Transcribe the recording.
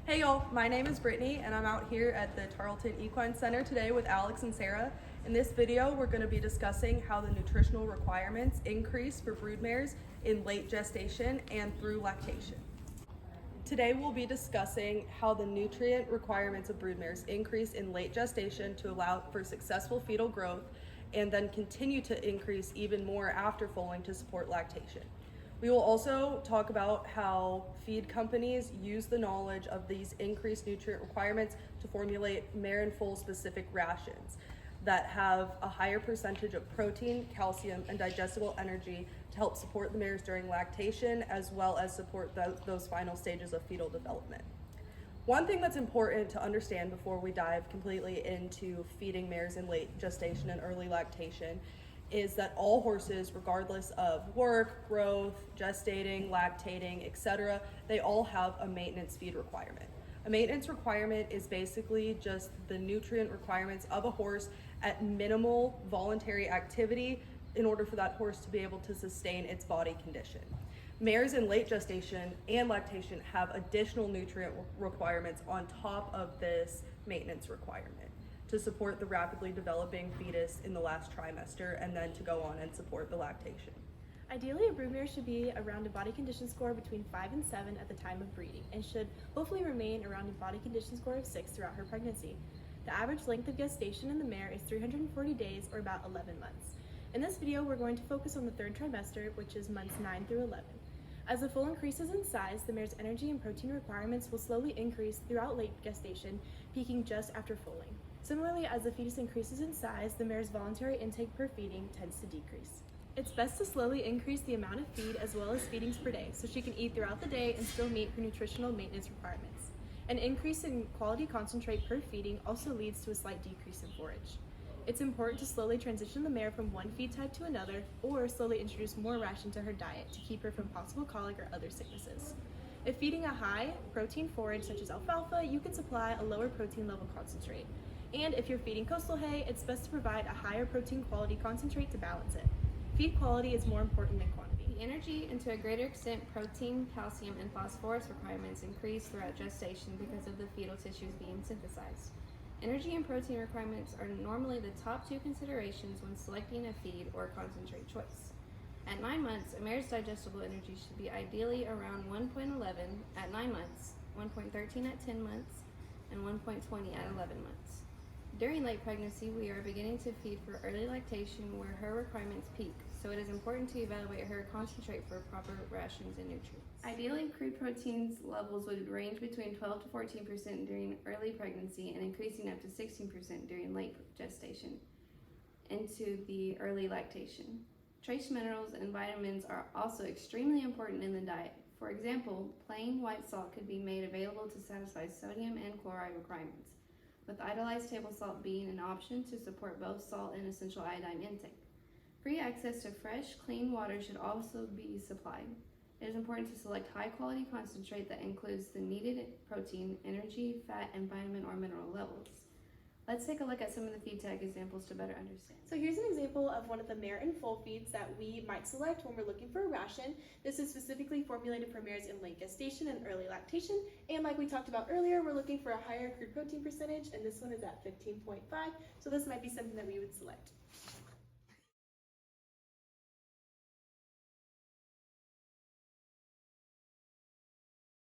Hey y'all, my name is Brittany and I'm out here at the Tarleton Equine Center today with Alex and Sarah. In this video, we're going to be discussing how the nutritional requirements increase for broodmares in late gestation and through lactation. Today we'll be discussing how the nutrient requirements of broodmares increase in late gestation to allow for successful fetal growth and then continue to increase even more after foaling to support lactation. We will also talk about how feed companies use the knowledge of these increased nutrient requirements to formulate mare and foal specific rations that have a higher percentage of protein, calcium, and digestible energy to help support the mares during lactation, as well as support those final stages of fetal development. One thing that's important to understand before we dive completely into feeding mares in late gestation and early lactation is that all horses, regardless of work, growth, gestating, lactating, etc., they all have a maintenance feed requirement. A maintenance requirement is basically just the nutrient requirements of a horse at minimal voluntary activity in order for that horse to be able to sustain its body condition. Mares in late gestation and lactation have additional nutrient requirements on top of this maintenance requirement to support the rapidly developing fetus in the last trimester and then to go on and support the lactation. Ideally, a broodmare should be around a body condition score between 5 and 7 at the time of breeding and should hopefully remain around a body condition score of 6 throughout her pregnancy. The average length of gestation in the mare is 340 days or about 11 months. In this video, we're going to focus on the third trimester, which is months 9 through 11. As the foal increases in size, the mare's energy and protein requirements will slowly increase throughout late gestation, peaking just after foaling. Similarly, as the fetus increases in size, the mare's voluntary intake per feeding tends to decrease. It's best to slowly increase the amount of feed as well as feedings per day so she can eat throughout the day and still meet her nutritional maintenance requirements. An increase in quality concentrate per feeding also leads to a slight decrease in forage. It's important to slowly transition the mare from one feed type to another or slowly introduce more ration to her diet to keep her from possible colic or other sicknesses. If feeding a high protein forage such as alfalfa, you can supply a lower protein level concentrate. And if you're feeding coastal hay, it's best to provide a higher protein quality concentrate to balance it. Feed quality is more important than quantity. The energy and to a greater extent protein, calcium, and phosphorus requirements increase throughout gestation because of the fetal tissues being synthesized. Energy and protein requirements are normally the top two considerations when selecting a feed or concentrate choice. At 9 months, a mare's digestible energy should be ideally around 1.11 at 9 months, 1.13 at 10 months, and 1.20 at 11 months. During late pregnancy, we are beginning to feed for early lactation where her requirements peak, so it is important to evaluate her concentrate for proper rations and nutrients. Ideally, crude proteins levels would range between 12 to 14% during early pregnancy and increasing up to 16% during late gestation into the early lactation. Trace minerals and vitamins are also extremely important in the diet. For example, plain white salt could be made available to satisfy sodium and chloride requirements, with iodized table salt being an option to support both salt and essential iodine intake. Free access to fresh, clean water should also be supplied. It is important to select high-quality concentrate that includes the needed protein, energy, fat, and vitamin or mineral levels. Let's take a look at some of the feed tag examples to better understand. So here's an example of one of the mare and foal feeds that we might select when we're looking for a ration. This is specifically formulated for mares in late gestation and early lactation. And like we talked about earlier, we're looking for a higher crude protein percentage, and this one is at 15.5. So this might be something that we would select.